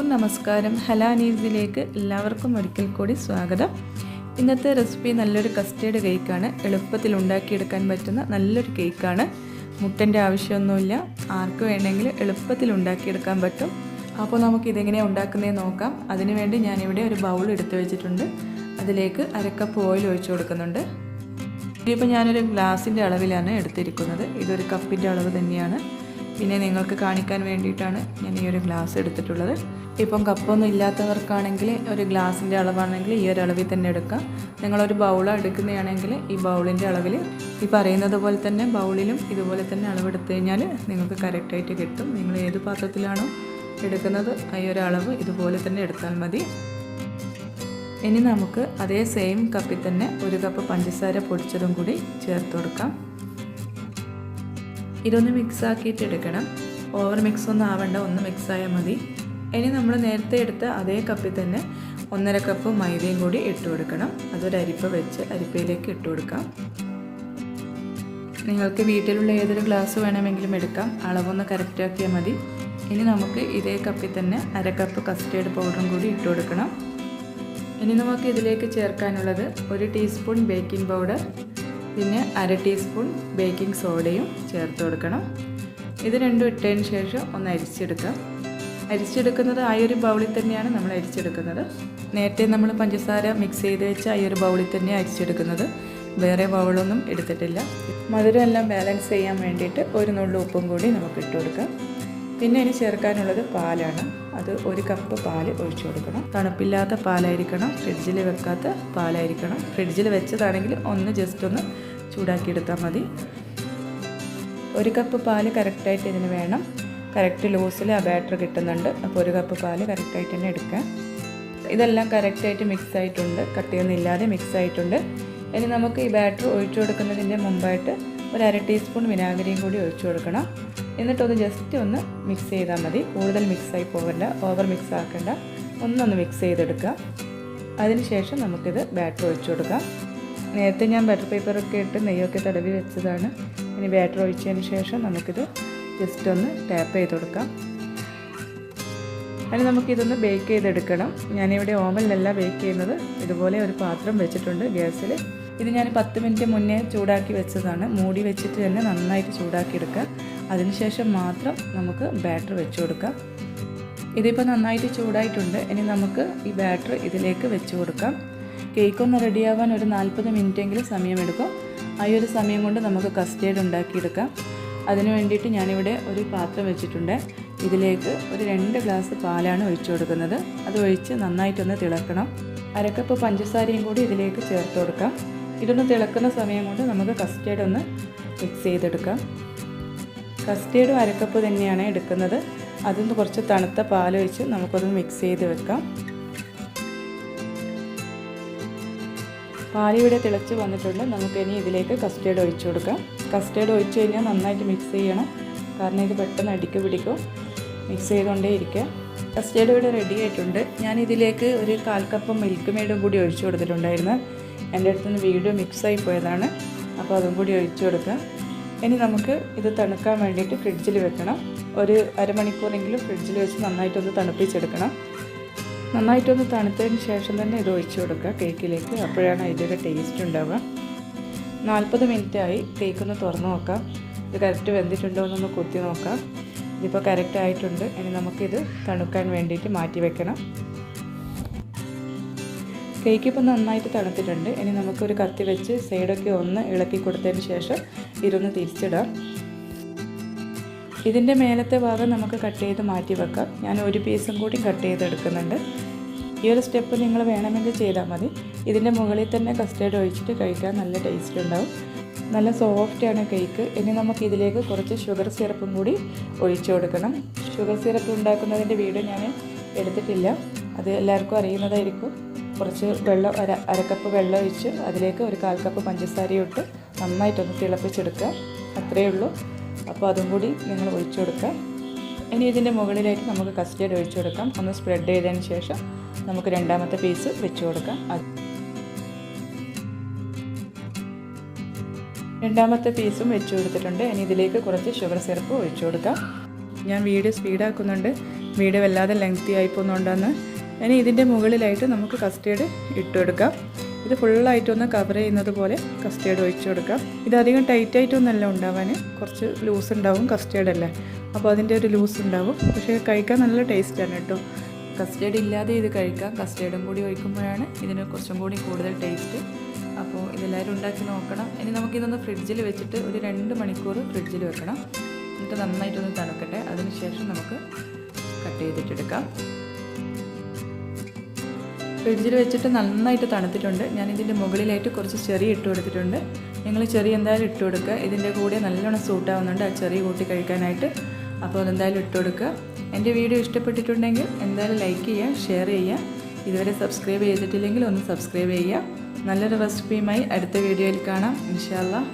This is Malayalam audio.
എല്ലാവർക്കും നമസ്കാരം. ഹലാ നീസിലേക്ക് എല്ലാവർക്കും ഒരിക്കൽ കൂടി സ്വാഗതം. ഇന്നത്തെ റെസിപ്പി നല്ലൊരു കസ്റ്റേർഡ് കേക്കാണ്. എളുപ്പത്തിൽ ഉണ്ടാക്കിയെടുക്കാൻ പറ്റുന്ന നല്ലൊരു കേക്കാണ്. മുട്ടൻ്റെ ആവശ്യമൊന്നുമില്ല. ആർക്ക് വേണമെങ്കിൽ എളുപ്പത്തിൽ ഉണ്ടാക്കിയെടുക്കാൻ പറ്റും. അപ്പോൾ നമുക്ക് ഇതെങ്ങനെയാണ് ഉണ്ടാക്കുന്നതെന്ന് നോക്കാം. അതിനുവേണ്ടി ഞാനിവിടെ ഒരു ബൗൾ എടുത്ത് വെച്ചിട്ടുണ്ട്. അതിലേക്ക് 1/2 കപ്പ് ഓയിൽ ഒഴിച്ചു കൊടുക്കുന്നുണ്ട്. ഇതിപ്പോൾ ഞാനൊരു ഗ്ലാസിൻ്റെ അളവിലാണ് എടുത്തിരിക്കുന്നത്. ഇതൊരു കപ്പിൻ്റെ അളവ് തന്നെയാണ്. പിന്നെ നിങ്ങൾക്ക് കാണിക്കാൻ വേണ്ടിയിട്ടാണ് ഞാൻ ഈ ഒരു ഗ്ലാസ് എടുത്തിട്ടുള്ളത്. ഇപ്പം കപ്പൊന്നും ഇല്ലാത്തവർക്കാണെങ്കിൽ ഒരു ഗ്ലാസിൻ്റെ അളവാണെങ്കിൽ ഈ ഒരു അളവിൽ തന്നെ എടുക്കാം. നിങ്ങളൊരു ബൗളാണ് എടുക്കുന്നതാണെങ്കിൽ ഈ ബൗളിൻ്റെ അളവിൽ ഈ പറയുന്നത് പോലെ തന്നെ ബൗളിലും ഇതുപോലെ തന്നെ അളവെടുത്തു കഴിഞ്ഞാൽ നിങ്ങൾക്ക് കറക്റ്റായിട്ട് കിട്ടും. നിങ്ങൾ ഏത് പാത്രത്തിലാണോ എടുക്കുന്നത് ഈ ഒരു അളവ് ഇതുപോലെ തന്നെ എടുത്താൽ മതി. ഇനി നമുക്ക് അതേ സെയിം കപ്പിൽ തന്നെ 1 കപ്പ് പഞ്ചസാര പൊടിച്ചതും കൂടി ചേർത്ത് കൊടുക്കാം. ഇതൊന്ന് മിക്സ് ആക്കിയിട്ട് എടുക്കണം. ഓവർ മിക്സ് ഒന്നും ആവണ്ട, ഒന്ന് മിക്സായാൽ മതി. ഇനി നമ്മൾ നേരത്തെ എടുത്ത അതേ കപ്പിൽ തന്നെ 1/2 കപ്പ് മൈദയും കൂടി ഇട്ട് കൊടുക്കണം. അതൊരു അരിപ്പ വെച്ച് അരിപ്പയിലേക്ക് ഇട്ട് കൊടുക്കാം. നിങ്ങൾക്ക് വീട്ടിലുള്ള ഏതൊരു ഗ്ലാസ് വേണമെങ്കിലും എടുക്കാം. അളവൊന്ന് കറക്റ്റ് ആക്കിയാൽ മതി. ഇനി നമുക്ക് ഇതേ കപ്പിൽ തന്നെ 1/2 കപ്പ് കസ്റ്റേർഡ് പൗഡറും കൂടി ഇട്ട് കൊടുക്കണം. ഇനി നമുക്ക് ഇതിലേക്ക് ചേർക്കാനുള്ളത് 1 ടീസ്പൂൺ ബേക്കിംഗ് പൗഡർ, പിന്നെ 1/2 ടീസ്പൂൺ ബേക്കിംഗ് സോഡയും ചേർത്ത് കൊടുക്കണം. ഇത് രണ്ടും ഇട്ടതിന് ശേഷം ഒന്ന് അരിച്ചെടുക്കാം. അരിച്ചെടുക്കുന്നത് ആ ഒരു ബൗളിൽ തന്നെയാണ് നമ്മൾ അരിച്ചെടുക്കുന്നത്. നേരത്തെ നമ്മൾ പഞ്ചസാര മിക്സ് ചെയ്ത് വെച്ച ആ ഒരു ബൗളിൽ തന്നെ അരിച്ചെടുക്കുന്നത്. വേറെ ബൗളൊന്നും എടുത്തിട്ടില്ല. മധുരം എല്ലാം ബാലൻസ് ചെയ്യാൻ വേണ്ടിയിട്ട് 1 നുള്ളു ഉപ്പും കൂടി നമുക്ക് ഇട്ട് കൊടുക്കാം. പിന്നെ ഇനി ചേർക്കാനുള്ളത് പാലാണ്. അത് 1 കപ്പ് പാൽ ഒഴിച്ചു കൊടുക്കണം. തണുപ്പില്ലാത്ത പാലായിരിക്കണം, ഫ്രിഡ്ജിൽ വെക്കാത്ത പാലായിരിക്കണം. ഫ്രിഡ്ജിൽ വെച്ചതാണെങ്കിൽ ജസ്റ്റ് ഒന്ന് ചൂടാക്കിയെടുത്താൽ മതി. 1 കപ്പ് പാൽ കറക്റ്റായിട്ട് ഇതിന് വേണം. കറക്റ്റ് ലൂസിൽ ആ ബാറ്റർ കിട്ടുന്നുണ്ട്. അപ്പോൾ 1 കപ്പ് പാൽ കറക്റ്റായിട്ട് തന്നെ എടുക്കാം. ഇതെല്ലാം കറക്റ്റായിട്ട് മിക്സ് ആയിട്ടുണ്ട്, കട്ടിയൊന്നുമില്ലാതെ മിക്സ് ആയിട്ടുണ്ട്. ഇനി നമുക്ക് ഈ ബാറ്റർ ഒഴിച്ചു കൊടുക്കുന്നതിൻ്റെ മുമ്പായിട്ട് 1/2 ടീസ്പൂൺ വിനാഗിരിയും കൂടി ഒഴിച്ചു കൊടുക്കണം. എന്നിട്ടൊന്ന് ജസ്റ്റ് ഒന്ന് മിക്സ് ചെയ്താൽ മതി. കൂടുതൽ മിക്സായി പോകണ്ട, ഓവർ മിക്സ് ആക്കണ്ട. ഒന്നൊന്ന് മിക്സ് ചെയ്തെടുക്കുക. അതിനുശേഷം നമുക്കിത് ബാറ്റർ ഒഴിച്ചു കൊടുക്കാം. നേരത്തെ ഞാൻ ബട്ടർ പേപ്പറൊക്കെ ഇട്ട് നെയ്യൊക്കെ തടവി വെച്ചതാണ്. ഇനി ബാറ്റർ ഒഴിച്ചതിന് ശേഷം നമുക്കിത് ജസ്റ്റ് ഒന്ന് ടാപ്പ് ചെയ്ത് കൊടുക്കാം. അതിന് നമുക്കിതൊന്ന് ബേക്ക് ചെയ്തെടുക്കണം. ഞാനിവിടെ ഓവനിലല്ല ബേക്ക് ചെയ്യുന്നത്. ഇതുപോലെ ഒരു പാത്രം വെച്ചിട്ടുണ്ട് ഗ്യാസിൽ. ഇത് ഞാൻ 10 മിനിറ്റ് മുന്നേ ചൂടാക്കി വെച്ചതാണ്. മൂടി വെച്ചിട്ട് തന്നെ നന്നായിട്ട് ചൂടാക്കി എടുക്കുക. അതിനുശേഷം മാത്രം നമുക്ക് ബാറ്റർ വെച്ച് കൊടുക്കാം. ഇതിപ്പോൾ നന്നായിട്ട് ചൂടായിട്ടുണ്ട്. ഇനി നമുക്ക് ഈ ബാറ്റർ ഇതിലേക്ക് വെച്ച് കൊടുക്കാം. കേക്കൊന്ന് റെഡിയാവാൻ ഒരു 40 മിനിറ്റെങ്കിലും സമയമെടുക്കും. ആ ഒരു സമയം കൊണ്ട് നമുക്ക് കസ്റ്റേർഡ് ഉണ്ടാക്കിയെടുക്കാം. അതിന് വേണ്ടിയിട്ട് ഞാനിവിടെ ഒരു പാത്രം വെച്ചിട്ടുണ്ട്. ഇതിലേക്ക് ഒരു 2 ഗ്ലാസ് പാലാണ് ഒഴിച്ചു കൊടുക്കുന്നത്. അത് ഒഴിച്ച് നന്നായിട്ടൊന്ന് തിളക്കണം. 1/2 കപ്പ് പഞ്ചസാരയും കൂടി ഇതിലേക്ക് ചേർത്ത് കൊടുക്കാം. ഇതൊന്ന് തിളക്കുന്ന സമയം കൊണ്ട് നമുക്ക് കസ്റ്റേർഡ് ഒന്ന് മിക്സ് ചെയ്തെടുക്കാം. കസ്റ്റേർഡ് 1/2 കപ്പ് തന്നെയാണ് എടുക്കുന്നത്. അതൊന്ന് കുറച്ച് തണുത്ത പാലൊഴിച്ച് നമുക്കൊന്ന് മിക്സ് ചെയ്ത് വെക്കാം. പാലിവിടെ തിളച്ച് വന്നിട്ടുണ്ട്. നമുക്കിനി ഇതിലേക്ക് കസ്റ്റേർഡ് ഒഴിച്ചു കൊടുക്കാം. കസ്റ്റേർഡ് ഒഴിച്ച് കഴിഞ്ഞാൽ നന്നായിട്ട് മിക്സ് ചെയ്യണം, കാരണം ഇത് പെട്ടെന്ന് അടിക്ക് പിടിക്കും. മിക്സ് ചെയ്തുകൊണ്ടേ ഇരിക്കുക. കസ്റ്റേർഡ് ഇവിടെ റെഡി ആയിട്ടുണ്ട്. ഞാൻ ഇതിലേക്ക് ഒരു 1/4 കപ്പ് മിൽക്ക് മെയ്ഡും കൂടി ഒഴിച്ചു കൊടുത്തിട്ടുണ്ടായിരുന്നു. എൻ്റെ അടുത്തുനിന്ന് വീഡിയോ മിക്സായി പോയതാണ്. അപ്പോൾ അതും കൂടി ഒഴിച്ചു കൊടുക്കാം. ഇനി നമുക്ക് ഇത് തണുക്കാൻ വേണ്ടിയിട്ട് ഫ്രിഡ്ജിൽ വെക്കണം. ഒരു അരമണിക്കൂറെങ്കിലും ഫ്രിഡ്ജിൽ വെച്ച് നന്നായിട്ടൊന്ന് തണുപ്പിച്ചെടുക്കണം. നന്നായിട്ടൊന്ന് തണുത്തതിന് ശേഷം തന്നെ ഇത് ഒഴിച്ചു കൊടുക്കുക കേക്കിലേക്ക്. അപ്പോഴാണ് അതിൻ്റെ ടേസ്റ്റ് ഉണ്ടാവുക. 40 മിനിറ്റായി. കേക്കൊന്ന് തുറന്ന് നോക്കാം. ഇത് കറക്റ്റ് വെന്തിട്ടുണ്ടോ എന്നൊന്ന് കുത്തി നോക്കാം. ഇതിപ്പോൾ കറക്റ്റ് ആയിട്ടുണ്ട്. ഇനി നമുക്കിത് തണുക്കാൻ വേണ്ടിയിട്ട് മാറ്റി വെക്കണം. കേക്ക് ഇപ്പോൾ നന്നായിട്ട് തണുത്തിട്ടുണ്ട്. ഇനി നമുക്കൊരു കത്തി വെച്ച് സൈഡൊക്കെ ഒന്ന് ഇളക്കി കൊടുത്തതിന് ശേഷം ഇതൊന്ന് തിരിച്ചിടാം. ഇതിൻ്റെ മേലത്തെ ഭാഗം നമുക്ക് കട്ട് ചെയ്ത് മാറ്റി വെക്കാം. ഞാൻ ഒരു പീസും കൂടി കട്ട് ചെയ്തെടുക്കുന്നുണ്ട്. ഈ ഒരു സ്റ്റെപ്പ് നിങ്ങൾ വേണമെങ്കിൽ ചെയ്താൽ മതി. ഇതിൻ്റെ മുകളിൽ തന്നെ കസ്റ്റേർഡ് ഒഴിച്ചിട്ട് കഴിക്കാൻ നല്ല ടേസ്റ്റ് ഉണ്ടാവും. നല്ല സോഫ്റ്റാണ് കേക്ക്. ഇനി നമുക്ക് ഇതിലേക്ക് കുറച്ച് ഷുഗർ സിറപ്പും കൂടി ഒഴിച്ചു കൊടുക്കണം. ഷുഗർ സിറപ്പ് ഉണ്ടാക്കുന്നതിൻ്റെ വീഡിയോ ഞാൻ എടുത്തിട്ടില്ല. അത് എല്ലാവർക്കും അറിയുന്നതായിരിക്കും. കുറച്ച് വെള്ളം 1/2 കപ്പ് വെള്ളം ഒഴിച്ച് അതിലേക്ക് ഒരു 1/4 കപ്പ് പഞ്ചസാരയും ഇട്ട് നന്നായിട്ടൊന്ന് തിളപ്പിച്ചെടുക്കുക. അത്രയേ ഉള്ളൂ. അപ്പോൾ അതും കൂടി നിങ്ങൾ ഒഴിച്ചു കൊടുക്കുക. ഇനി ഇതിൻ്റെ മുകളിലേക്ക് നമുക്ക് കസ്റ്റേർഡ് ഒഴിച്ചു കൊടുക്കാം. ഒന്ന് സ്പ്രെഡ് ചെയ്തതിന് ശേഷം നമുക്ക് 2ാമത്തെ പീസ് വെച്ച് കൊടുക്കാം. 2ാമത്തെ പീസും വെച്ച് കൊടുത്തിട്ടുണ്ട്. ഇനി ഇതിലേക്ക് കുറച്ച് ഷുഗർ സിറപ്പ് ഒഴിച്ചു കൊടുക്കാം. ഞാൻ വീഡിയോ സ്പീഡാക്കുന്നുണ്ട്. വീഡിയോ വല്ലാതെ ലെങ്തി ആയി പോകുന്നതുകൊണ്ടാണ്. ഇനി ഇതിൻ്റെ മുകളിലായിട്ട് നമുക്ക് കസ്റ്റേർഡ് ഇട്ട് കൊടുക്കാം. ഇത് ഫുള്ളായിട്ടൊന്ന് കവർ ചെയ്യുന്നത് പോലെ കസ്റ്റേർഡ് ഒഴിച്ച് കൊടുക്കാം. ഇതധികം ടൈറ്റായിട്ടൊന്നല്ല ഉണ്ടാവാൻ, കുറച്ച് ലൂസ് ഉണ്ടാവും, കസ്റ്റേർഡ് അല്ലേ, അപ്പോൾ അതിൻ്റെ ഒരു ലൂസ് ഉണ്ടാവും. പക്ഷേ കഴിക്കാൻ നല്ല ടേസ്റ്റാണ് കേട്ടോ. കസ്റ്റേർഡ് ഇല്ലാതെ ഇത് കഴിക്കാം. കസ്റ്റേർഡും കൂടി ഒഴിക്കുമ്പോഴാണ് ഇതിന് കുറച്ചും കൂടി കൂടുതൽ ടേസ്റ്റ്. അപ്പോൾ ഇതെല്ലാവരും ഉണ്ടാക്കി നോക്കണം. ഇനി നമുക്കിതൊന്ന് ഫ്രിഡ്ജിൽ വെച്ചിട്ട് ഒരു 2 മണിക്കൂർ ഫ്രിഡ്ജിൽ വെക്കണം. എന്നിട്ട് നന്നായിട്ടൊന്ന് തണുക്കട്ടെ. അതിനുശേഷം നമുക്ക് കട്ട് ചെയ്തിട്ടെടുക്കാം. ഫ്രിഡ്ജിൽ വെച്ചിട്ട് നന്നായിട്ട് തണുത്തിട്ടുണ്ട്. ഞാനിതിൻ്റെ മുകളിലായിട്ട് കുറച്ച് ചെറി ഇട്ട് കൊടുത്തിട്ടുണ്ട്. നിങ്ങൾ ചെറി എന്തായാലും ഇട്ട് കൊടുക്കുക. ഇതിൻ്റെ കൂടെ നല്ലോണം സൂട്ടാവുന്നുണ്ട് ആ ചെറി കൂട്ടി കഴിക്കാനായിട്ട്. അപ്പോൾ അതെന്തായാലും ഇട്ട് കൊടുക്കുക. എൻ്റെ വീഡിയോ ഇഷ്ടപ്പെട്ടിട്ടുണ്ടെങ്കിൽ എന്തായാലും ലൈക്ക് ചെയ്യുക, ഷെയർ ചെയ്യുക. ഇതുവരെ സബ്സ്ക്രൈബ് ചെയ്തിട്ടില്ലെങ്കിൽ ഒന്ന് സബ്സ്ക്രൈബ് ചെയ്യുക. നല്ലൊരു റെസിപ്പിയുമായി അടുത്ത വീഡിയോയിൽ കാണാം ഇൻഷാ അല്ലാഹ്.